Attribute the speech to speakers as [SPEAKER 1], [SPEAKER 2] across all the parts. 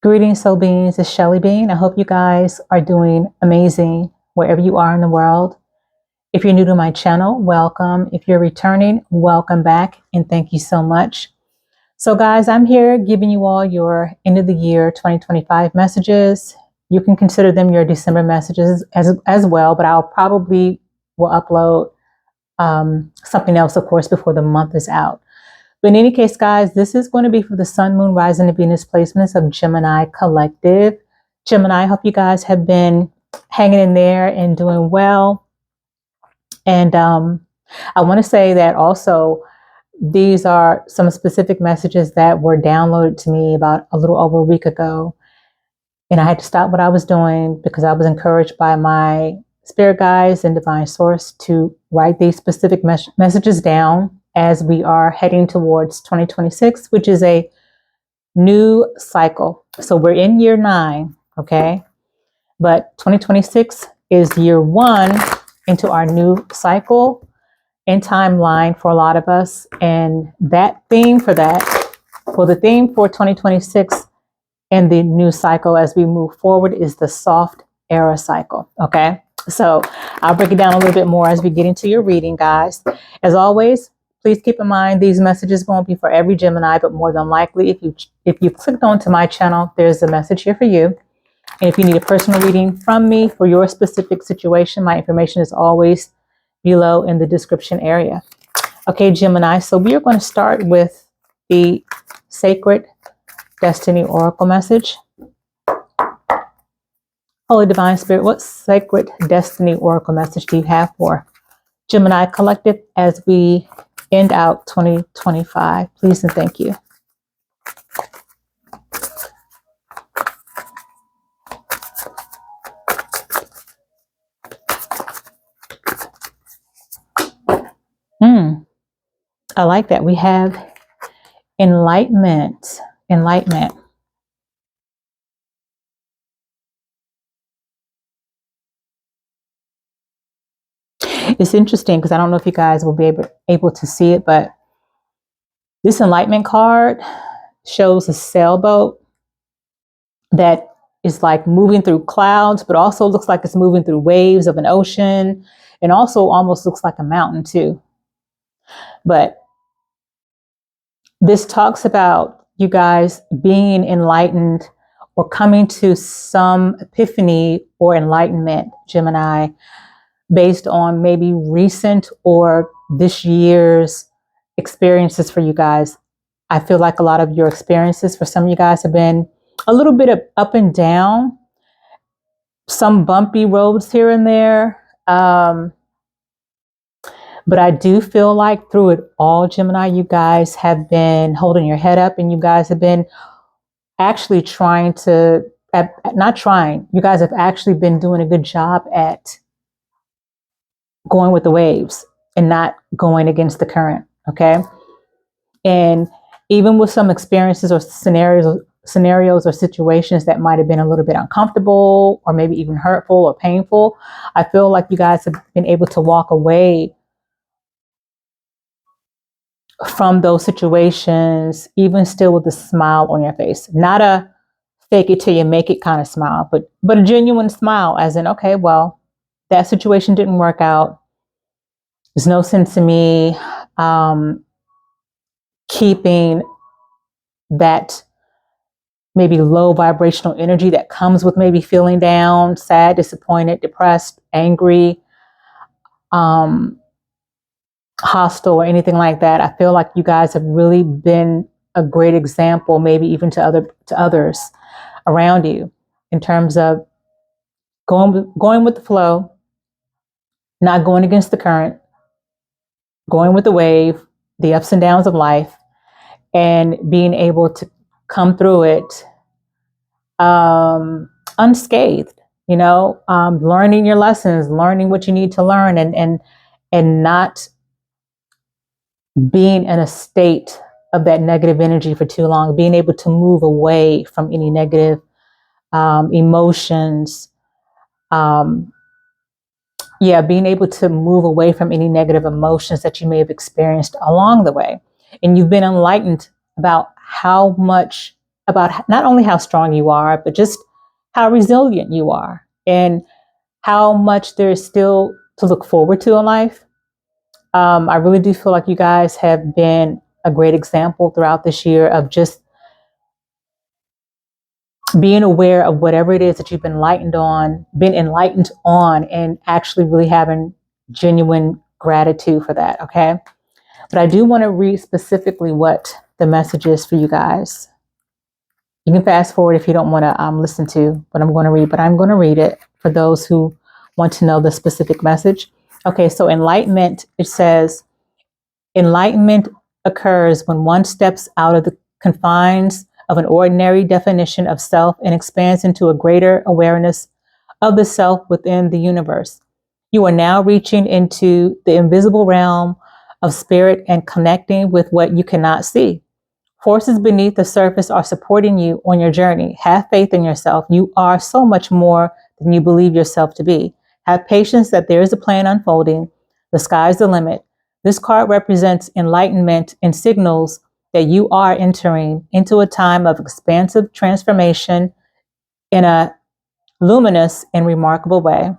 [SPEAKER 1] Greetings, soul beings. It's Shelly Bean. I hope you guys are doing amazing wherever you are in the world. If you're new to my channel, welcome. If you're returning, welcome back, and thank you so much. So guys, I'm here giving you all your end of the year 2025 messages. You can consider them your December messages as well, but I'll probably will upload something else, of course, before the month is out. But in any case, guys, this is going to be for the Sun, Moon, Rising, and Venus placements of Gemini Collective. Gemini, I hope you guys have been hanging in there and doing well. And I want to say that also, these are some specific messages that were downloaded to me about a little over a week ago. And I had to stop what I was doing because I was encouraged by my spirit guides and divine source to write these specific messages down as we are heading towards 2026, which is a new cycle. So we're in year 9, okay? But 2026 is year 1 into our new cycle and timeline for a lot of us. And that theme for the theme for 2026 and the new cycle as we move forward is the soft era cycle, okay? So I'll break it down a little bit more as we get into your reading, guys. As always, please keep in mind these messages won't be for every Gemini, but more than likely, if you clicked onto my channel, there's a message here for you. And if you need a personal reading from me for your specific situation, my information is always below in the description area. Okay, Gemini, so we are going to start with the Sacred Destiny Oracle message. Holy Divine Spirit, what Sacred Destiny Oracle message do you have for Gemini Collective as we end out 2025? Please and thank you. I like that. We have enlightenment. Enlightenment. It's interesting because I don't know if you guys will be able to see it, but this enlightenment card shows a sailboat that is like moving through clouds, but also looks like it's moving through waves of an ocean, and also almost looks like a mountain too. But this talks about you guys being enlightened or coming to some epiphany or enlightenment, Gemini, based on maybe recent or this year's experiences for you guys. I feel like a lot of your experiences for some of you guys have been a little bit of up and down, some bumpy roads here and there. But I do feel like through it all, Gemini, you guys have been holding your head up, and you guys have been actually trying to, not trying, you guys have actually been doing a good job at going with the waves and not going against the current, okay? And even with some experiences or scenarios or situations that might have been a little bit uncomfortable or maybe even hurtful or painful, I feel like you guys have been able to walk away from those situations, even still with a smile on your face. Not a fake it till you make it kind of smile, but a genuine smile, as in, okay, well, that situation didn't work out. There's no sense in me keeping that maybe low vibrational energy that comes with maybe feeling down, sad, disappointed, depressed, angry, hostile, or anything like that. I feel like you guys have really been a great example, maybe even to others around you, in terms of going with the flow, not going against the current, going with the wave, the ups and downs of life, and being able to come through it unscathed, learning your lessons, learning what you need to learn, and not being in a state of that negative energy for too long, being able to move away from any negative emotions. Being able to move away from any negative emotions that you may have experienced along the way. And you've been enlightened about how much about not only how strong you are, but just how resilient you are and how much there's still to look forward to in life. I really do feel like you guys have been a great example throughout this year of just being aware of whatever it is that you've been enlightened on, and actually really having genuine gratitude for that. Okay. But I do want to read specifically what the message is for you guys. You can fast forward if you don't want to listen to what I'm going to read, but I'm going to read it for those who want to know the specific message. Okay, so enlightenment, it says, enlightenment occurs when one steps out of the confines of an ordinary definition of self and expands into a greater awareness of the self within the universe. You are now reaching into the invisible realm of spirit and connecting with what you cannot see. Forces beneath the surface are supporting you on your journey. Have faith in yourself. You are so much more than you believe yourself to be. Have patience that there is a plan unfolding. The sky's the limit. This card represents enlightenment and signals that you are entering into a time of expansive transformation in a luminous and remarkable way.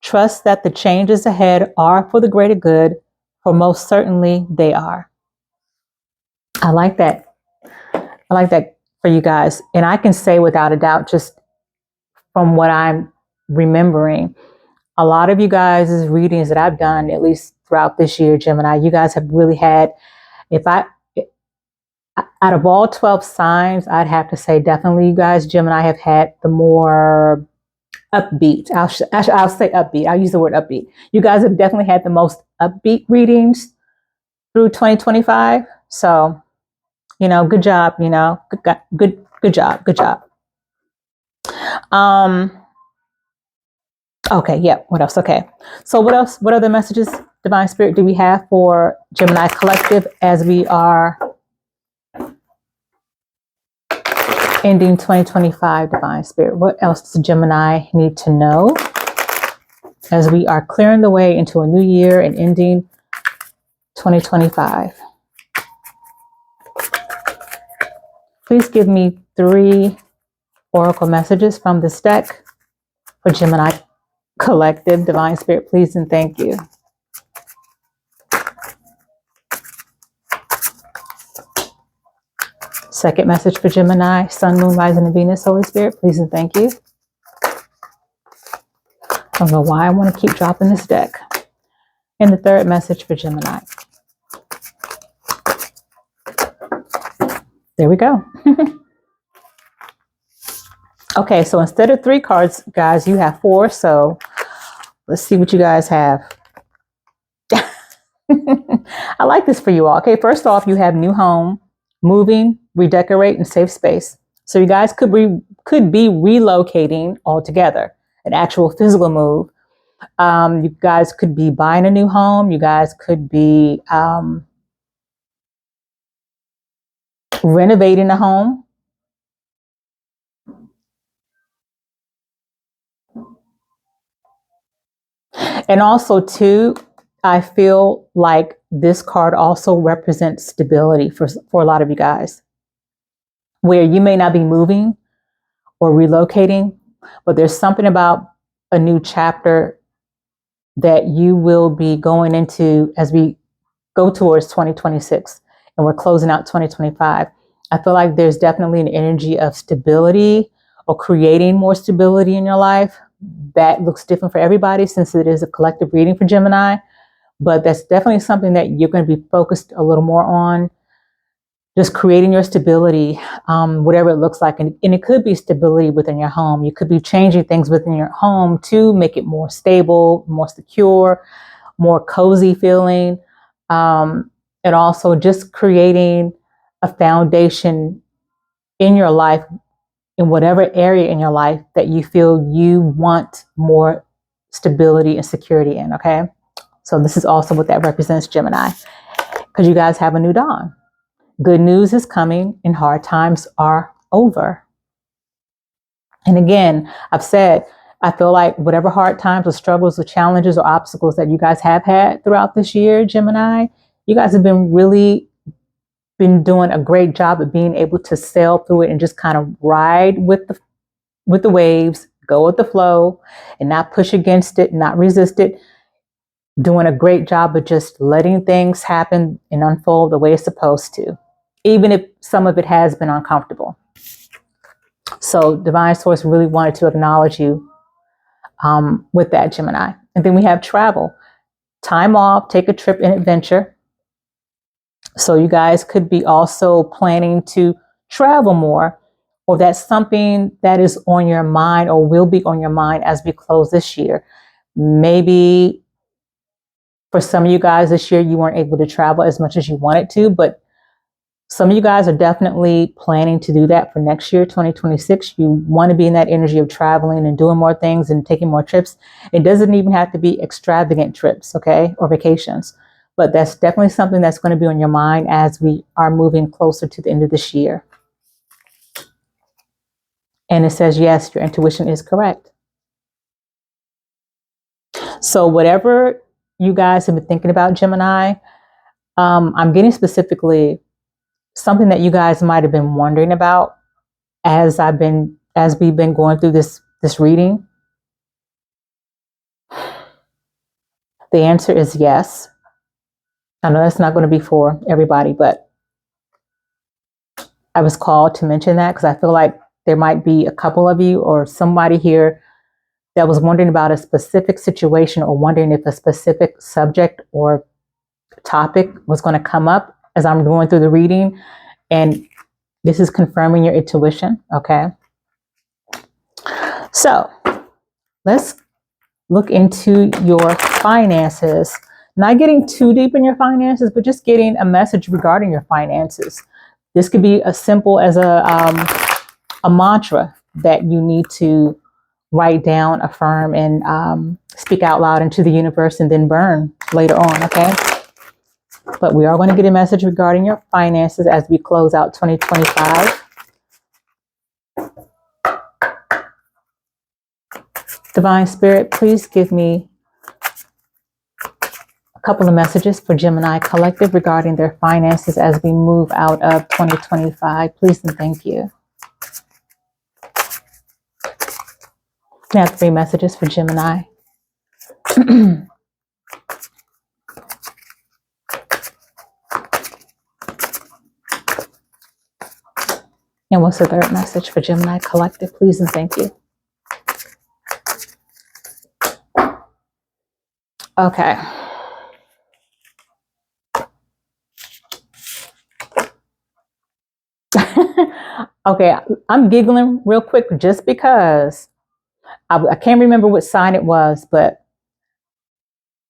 [SPEAKER 1] Trust that the changes ahead are for the greater good, for most certainly they are. I like that. I like that for you guys. And I can say without a doubt, just from what I'm remembering, a lot of you guys' readings that I've done, at least throughout this year, Gemini, you guys have really had, out of all 12 signs, I'd have to say definitely you guys, Gemini, have had the more upbeat. I'll say upbeat. I'll use the word upbeat. You guys have definitely had the most upbeat readings through 2025. So, good job, good job. Okay, yeah, what else? Okay. So what else? What other messages, Divine Spirit, do we have for Gemini Collective as we are ending 2025, Divine Spirit? What else does Gemini need to know as we are clearing the way into a new year and ending 2025? Please give me 3 oracle messages from this deck for Gemini Collective, Divine Spirit, please and thank you. Second message for Gemini, Sun, Moon, Rising, and Venus, Holy Spirit, please and thank you. I don't know why I want to keep dropping this deck. And the third message for Gemini. There we go. Okay, so instead of 3 cards, guys, you have 4. So let's see what you guys have. I like this for you all. Okay, first off, you have new home, moving, redecorate, and safe space. So you guys could be relocating altogether, an actual physical move. You guys could be buying a new home. You guys could be renovating a home. And also, too, I feel like this card also represents stability for a lot of you guys, where you may not be moving or relocating, but there's something about a new chapter that you will be going into as we go towards 2026 and we're closing out 2025. I feel like there's definitely an energy of stability or creating more stability in your life. That looks different for everybody since it is a collective reading for Gemini, but that's definitely something that you're going to be focused a little more on. Just creating your stability, whatever it looks like. And it could be stability within your home. You could be changing things within your home to make it more stable, more secure, more cozy feeling. And also just creating a foundation in your life, in whatever area in your life that you feel you want more stability and security in, okay? So this is also what that represents, Gemini, because you guys have a new dawn. Good news is coming and hard times are over. And again, I've said, I feel like whatever hard times or struggles or challenges or obstacles that you guys have had throughout this year, Gemini, you guys have been really been doing a great job of being able to sail through it and just kind of ride with the waves, go with the flow, and not push against it, not resist it. Doing a great job of just letting things happen and unfold the way it's supposed to, even if some of it has been uncomfortable. So Divine Source really wanted to acknowledge you with that, Gemini. And then we have travel. Time off, take a trip and adventure. So you guys could be also planning to travel more, or that's something that is on your mind or will be on your mind as we close this year. Maybe for some of you guys this year, you weren't able to travel as much as you wanted to, but some of you guys are definitely planning to do that for next year, 2026. You want to be in that energy of traveling and doing more things and taking more trips. It doesn't even have to be extravagant trips, okay, or vacations. But that's definitely something that's going to be on your mind as we are moving closer to the end of this year. And it says, yes, your intuition is correct. So whatever you guys have been thinking about, Gemini, I'm getting specifically something that you guys might have been wondering about as we've been going through this reading. The answer is yes. I know that's not going to be for everybody, but I was called to mention that because I feel like there might be a couple of you or somebody here that was wondering about a specific situation or wondering if a specific subject or topic was going to come up as I'm going through the reading. And this is confirming your intuition, okay? So let's look into your finances. Not getting too deep in your finances, but just getting a message regarding your finances. This could be as simple as a mantra that you need to write down, affirm, and speak out loud into the universe and then burn later on, okay? But we are going to get a message regarding your finances as we close out 2025. Divine Spirit, please give me a couple of messages for Gemini Collective regarding their finances as we move out of 2025. Please and thank you. We have 3 messages for Gemini. And what's the 3rd message for Gemini Collective? Please and thank you. Okay. Okay, I'm giggling real quick just because I can't remember what sign it was, but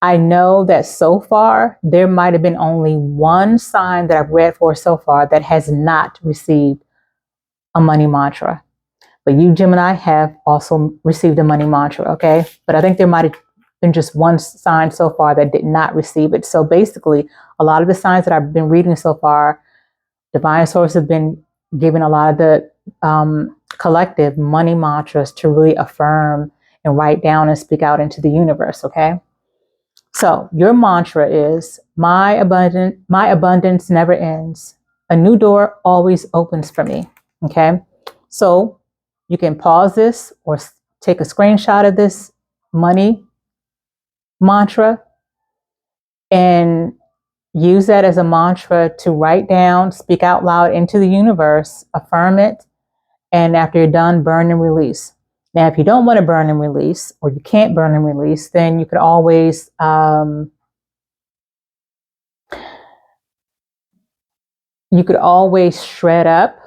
[SPEAKER 1] I know that so far there might have been only one sign that I've read for so far that has not received a money mantra. But you, Gemini, have also received a money mantra, okay? But I think there might have been just one sign so far that did not receive it. So basically, a lot of the signs that I've been reading so far, Divine Source have been giving a lot of the collective money mantras to really affirm and write down and speak out into the universe, okay? So your mantra is, my abundance never ends. A new door always opens for me, okay? So you can pause this or take a screenshot of this money mantra and use that as a mantra to write down, speak out loud into the universe, affirm it, and after you're done, burn and release. Now, if you don't want to burn and release, or you can't burn and release, then you could always shred up,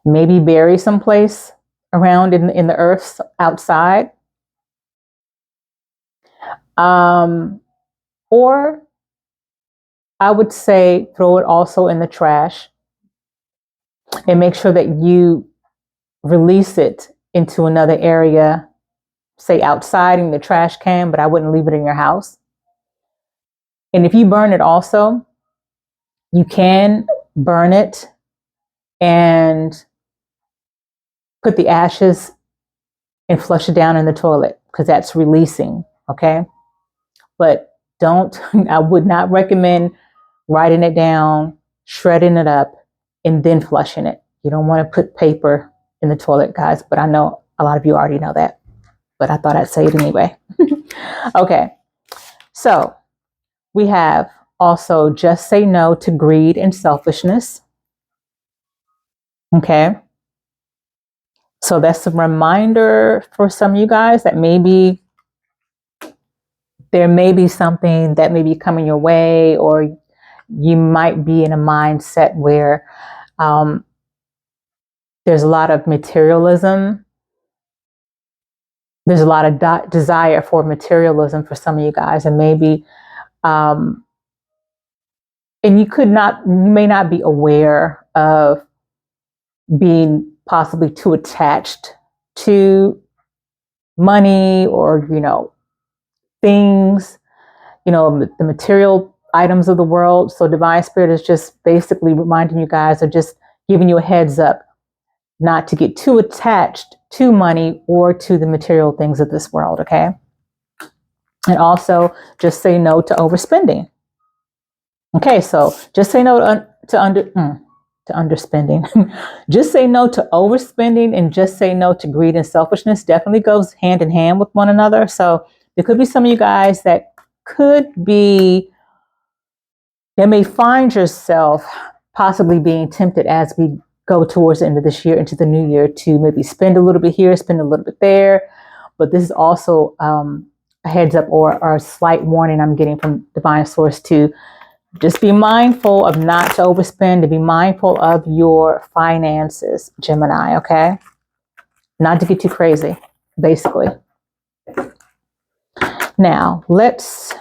[SPEAKER 1] maybe bury someplace around in the earth outside. Or I would say throw it also in the trash and make sure that you release it into another area, say outside in the trash can, but I wouldn't leave it in your house. And if you burn it also, you can burn it and put the ashes and flush it down in the toilet because that's releasing, okay? But I would not recommend writing it down, shredding it up, and then flushing it. You don't want to put paper in the toilet, guys, but I know a lot of you already know that, but I thought I'd say it anyway. Okay, so we have also just say no to greed and selfishness. Okay, so that's a reminder for some of you guys that maybe there may be something that may be coming your way, or you might be in a mindset where there's a lot of materialism. There's a lot of desire for materialism for some of you guys, and maybe, and you may not be aware of being possibly too attached to money or, things, the material items of the world. So Divine Spirit is just basically reminding you guys, or just giving you a heads up not to get too attached to money or to the material things of this world, okay? And also just say no to overspending. Okay, so just say no to underspending. Just say no to overspending, and just say no to greed and selfishness. Definitely goes hand in hand with one another. So there could be some of you guys that may find yourself possibly being tempted as we go towards the end of this year into the new year to maybe spend a little bit here, spend a little bit there. But this is also a heads up or a slight warning I'm getting from Divine Source to just be mindful of not to overspend, to be mindful of your finances, Gemini, okay? Not to get too crazy, basically. Now, let's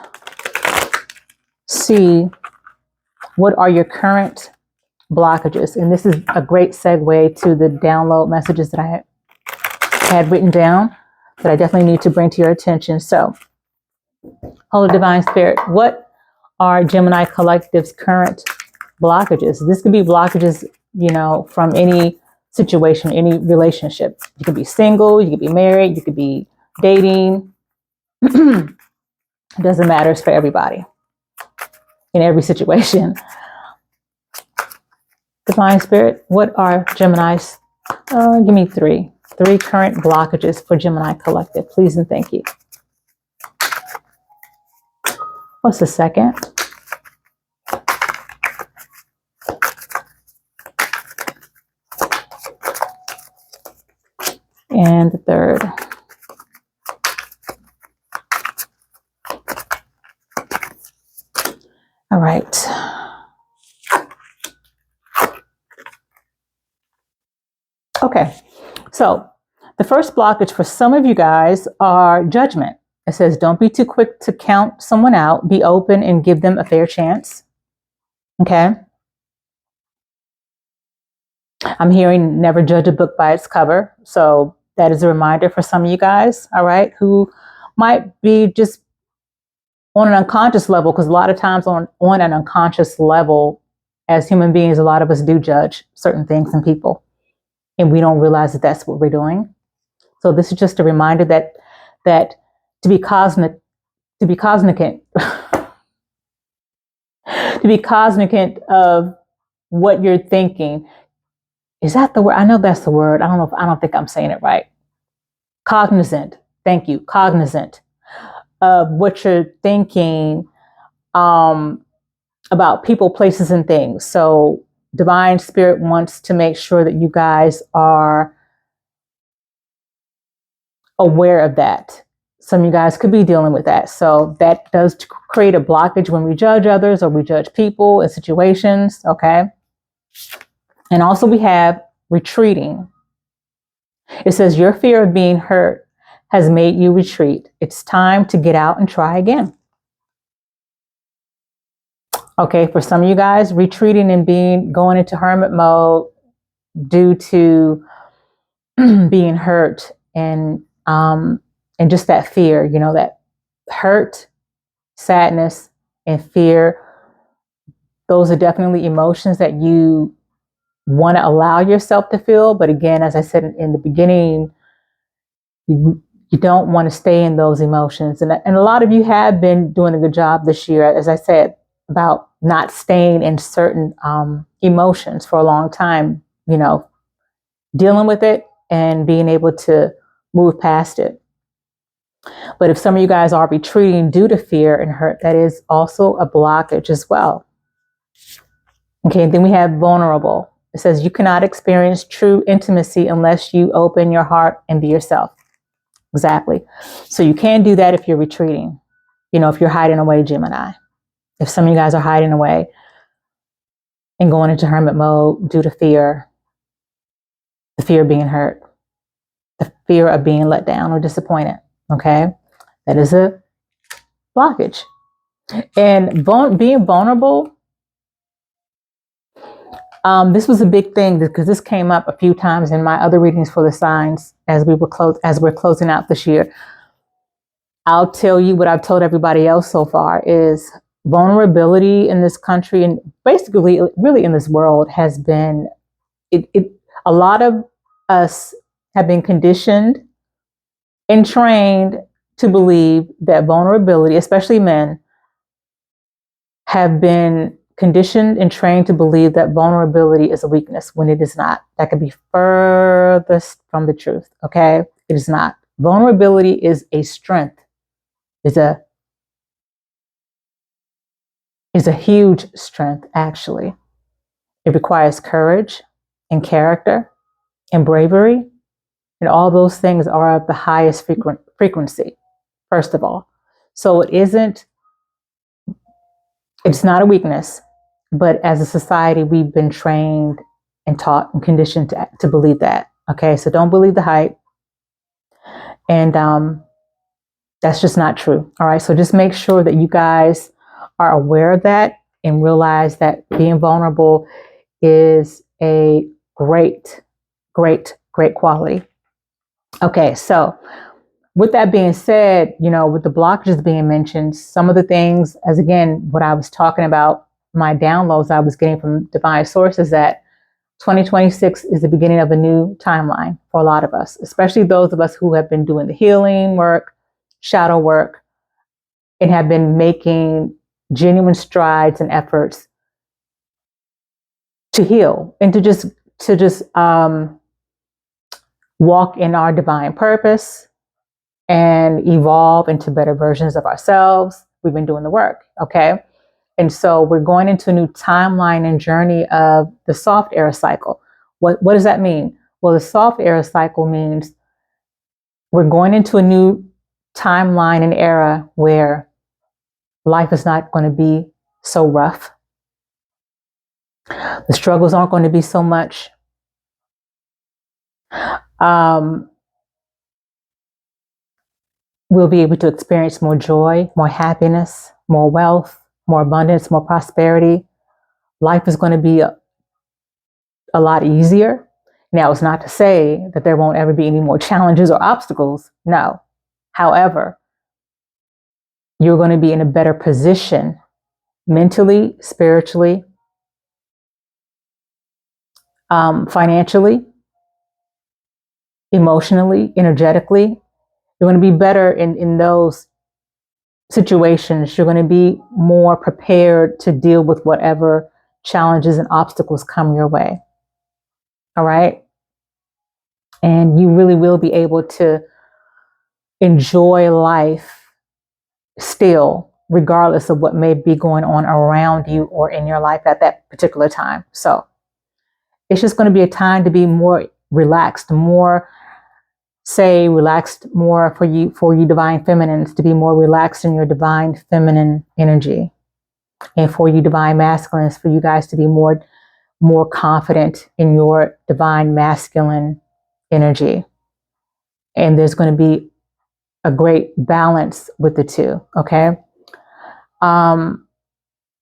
[SPEAKER 1] see what are your current blockages. And this is a great segue to the download messages that I had written down that I definitely need to bring to your attention. So, Holy Divine Spirit, what are Gemini Collective's current blockages? This could be blockages, from any situation, any relationship. You could be single, you could be married, you could be dating. It doesn't matter. It's for everybody in every situation. Divine Spirit, what are Gemini's? Give me three current blockages for Gemini Collective, please and thank you. What's the second? And the third. All right. Okay, so the first blockage for some of you guys are judgment. It says, don't be too quick to count someone out. Be open and give them a fair chance. Okay. I'm hearing never judge a book by its cover. So that is a reminder for some of you guys, all right, who might be just on an unconscious level, because a lot of times on an unconscious level, as human beings, a lot of us do judge certain things and people, and we don't realize that that's what we're doing. So this is just a reminder that to be cognizant to be cognizant of what you're thinking. Is that the word? I know that's the word. I don't think I'm saying it right. Cognizant. Thank you. Cognizant of what you're thinking about people, places, and things. So Divine Spirit wants to make sure that you guys are aware of that. Some of you guys could be dealing with that. So that does create a blockage when we judge others or we judge people and situations. Okay. And also we have retreating. It says your fear of being hurt has made you retreat. It's time to get out and try again. Okay, for some of you guys, retreating and going into hermit mode due to being hurt and just that fear, that hurt, sadness, and fear. Those are definitely emotions that you want to allow yourself to feel. But again, as I said in the beginning, you don't want to stay in those emotions. And a lot of you have been doing a good job this year. As I said, about not staying in certain emotions for a long time, you know, dealing with it and being able to move past it. But if some of you guys are retreating due to fear and hurt, that is also a blockage as well. Okay, then we have vulnerable. It says you cannot experience true intimacy unless you open your heart and be yourself. Exactly. So you can do that if you're retreating. You know, if you're hiding away, Gemini. If some of you guys are hiding away and going into hermit mode due to fear, the fear of being hurt, the fear of being let down or disappointed. Okay, that is a blockage. And being vulnerable, this was a big thing because this came up a few times in my other readings for the signs as we're closing out this year. I'll tell you what I've told everybody else so far is vulnerability in this country and basically really in this world has been, a lot of us have been conditioned and trained to believe that vulnerability, especially men, have been conditioned and trained to believe that vulnerability is a weakness when it is not. That could be furthest from the truth, okay? It is not. Vulnerability is a strength. Is a huge strength, actually. It requires courage and character and bravery, and all those things are of the highest frequency, first of all. So it's not a weakness, but as a society, we've been trained and taught and conditioned to believe that. Okay, so don't believe the hype. And that's just not true. All right, so just make sure that you guys are aware of that and realize that being vulnerable is a great, great, great quality. Okay, so with that being said, you know, with the blockages being mentioned, some of the things, as again, what I was talking about, my downloads I was getting from divine sources, that 2026 is the beginning of a new timeline for a lot of us, especially those of us who have been doing the healing work, shadow work, and have been making genuine strides and efforts to heal and to just walk in our divine purpose and evolve into better versions of ourselves. We've been doing the work, okay? And so we're going into a new timeline and journey of the soft era cycle. What does that mean? Well, the soft era cycle means we're going into a new timeline and era where life is not going to be so rough. The struggles aren't going to be so much. We'll be able to experience more joy, more happiness, more wealth, more abundance, more prosperity. Life is going to be a lot easier. Now, it's not to say that there won't ever be any more challenges or obstacles. No. However, you're going to be in a better position mentally, spiritually, financially, emotionally, energetically. You're going to be better in those situations. You're going to be more prepared to deal with whatever challenges and obstacles come your way. All right. And you really will be able to enjoy life still, regardless of what may be going on around you or in your life at that particular time. So it's just going to be a time to be more relaxed, more for you divine feminines, to be more relaxed in your divine feminine energy. And for you divine masculines, for you guys to be more confident in your divine masculine energy. And there's going to be a great balance with the two, okay?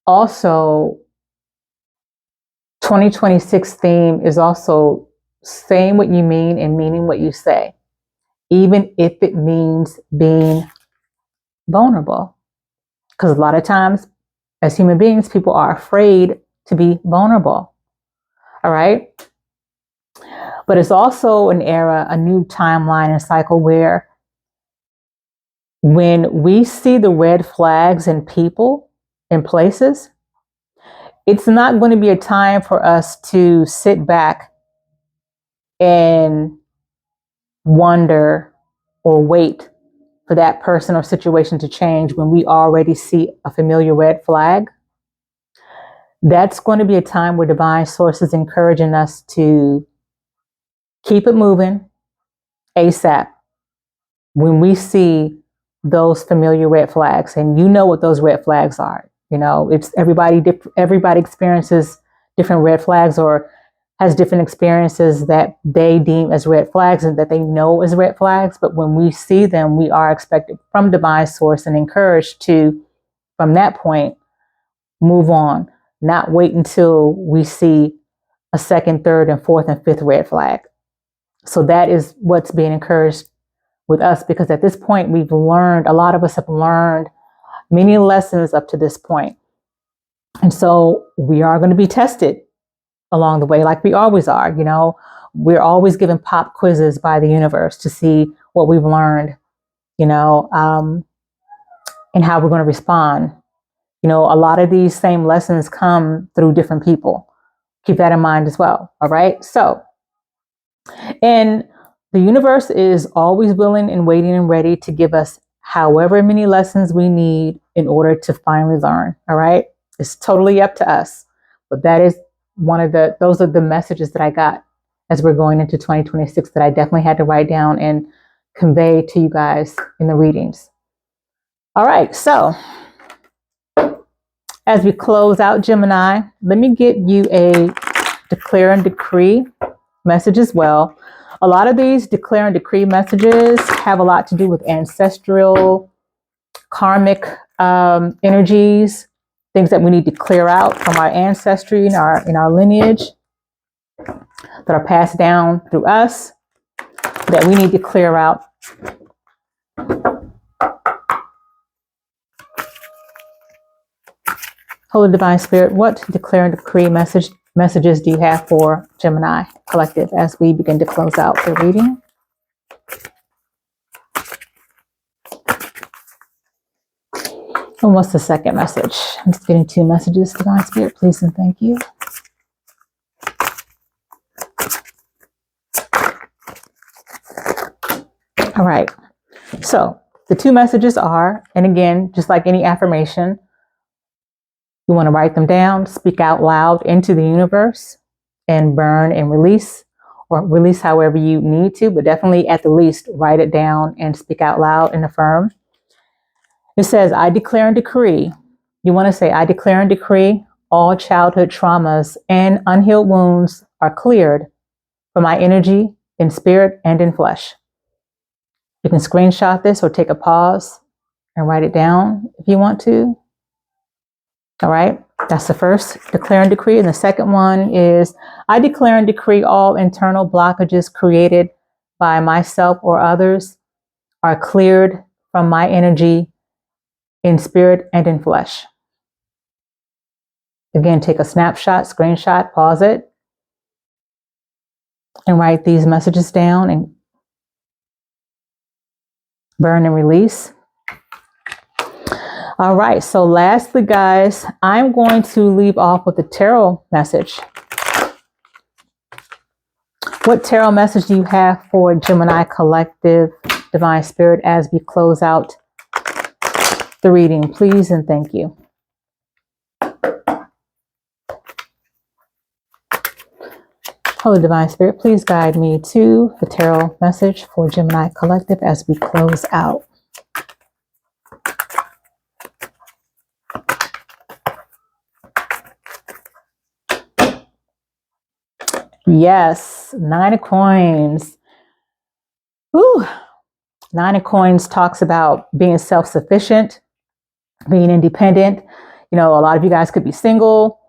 [SPEAKER 1] Also, 2026 theme is also saying what you mean and meaning what you say, even if it means being vulnerable. Because a lot of times, as human beings, people are afraid to be vulnerable. All right? But it's also an era, a new timeline and cycle where when we see the red flags in people and places, It's not going to be a time for us to sit back and wonder or wait for that person or situation to change when we already see a familiar red flag. That's going to be a time where divine source is encouraging us to keep it moving ASAP when we see those familiar red flags. And you know what those red flags are. You know, it's everybody experiences different red flags or has different experiences that they deem as red flags and that they know as red flags. But when we see them, we are expected from divine source and encouraged to, from that point, move on, not wait until we see a second, third, and fourth and fifth red flag. So that is what's being encouraged with us, because at this point we've learned, a lot of us have learned many lessons up to this point. And so we are going to be tested along the way, like we always are. You know, we're always given pop quizzes by the universe to see what we've learned, you know, and how we're going to respond. You know, a lot of these same lessons come through different people. Keep that in mind as well. All right. So, and the universe is always willing and waiting and ready to give us however many lessons we need in order to finally learn. All right. It's totally up to us. But that is those are the messages that I got as we're going into 2026 that I definitely had to write down and convey to you guys in the readings. All right. So as we close out Gemini, let me get you a declare and decree message as well. A lot of these declare and decree messages have a lot to do with ancestral, karmic energies, things that we need to clear out from our ancestry and our lineage that are passed down through us that we need to clear out. Holy Divine Spirit, what declare and decree messages do you have for Gemini Collective as we begin to close out the reading? And what's the second message? I'm just getting 2 messages, Divine Spirit, please and thank you. All right. So the 2 messages are, and again, just like any affirmation, you want to write them down, speak out loud into the universe, and burn and release, or release however you need to, but definitely at the least write it down and speak out loud and affirm. It says, I declare and decree. You want to say, I declare and decree all childhood traumas and unhealed wounds are cleared from my energy in spirit and in flesh. You can screenshot this or take a pause and write it down if you want to. All right, that's the first declare and decree. And the second one is, I declare and decree all internal blockages created by myself or others are cleared from my energy in spirit and in flesh. Again, take a snapshot, screenshot, pause it, and write these messages down and burn and release. All right, so lastly, guys, I'm going to leave off with a tarot message. What tarot message do you have for Gemini Collective, Divine Spirit, as we close out the reading, please and thank you. Holy Divine Spirit, please guide me to the tarot message for Gemini Collective as we close out. Yes, 9 of Coins. Ooh. 9 of Coins talks about being self-sufficient, being independent. You know, a lot of you guys could be single,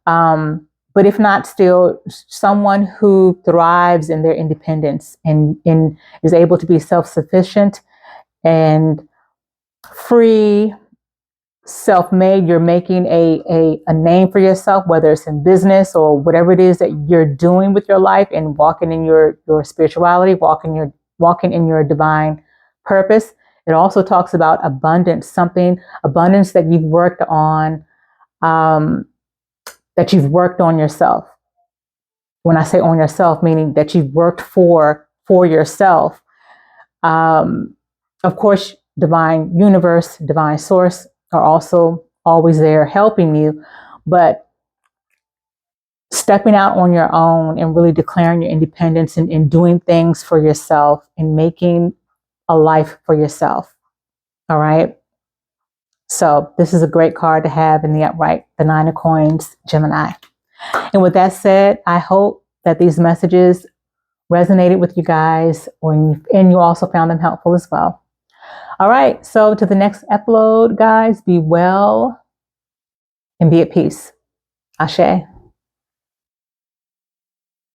[SPEAKER 1] but if not, still someone who thrives in their independence and is able to be self-sufficient and free, self-made. You're making a name for yourself, whether it's in business or whatever it is that you're doing with your life, and walking in your spirituality, walking in your divine purpose. It also talks about abundance that you've worked on, that you've worked on yourself. When I say on yourself, meaning that you've worked for yourself. Of course, divine universe, divine source are also always there helping you, but stepping out on your own and really declaring your independence and doing things for yourself and making a life for yourself. All right. So this is a great card to have in the upright, the 9 of Coins, Gemini. And with that said, I hope that these messages resonated with you guys, and you also found them helpful as well. All right. So to the next upload, guys, be well and be at peace. Ashe.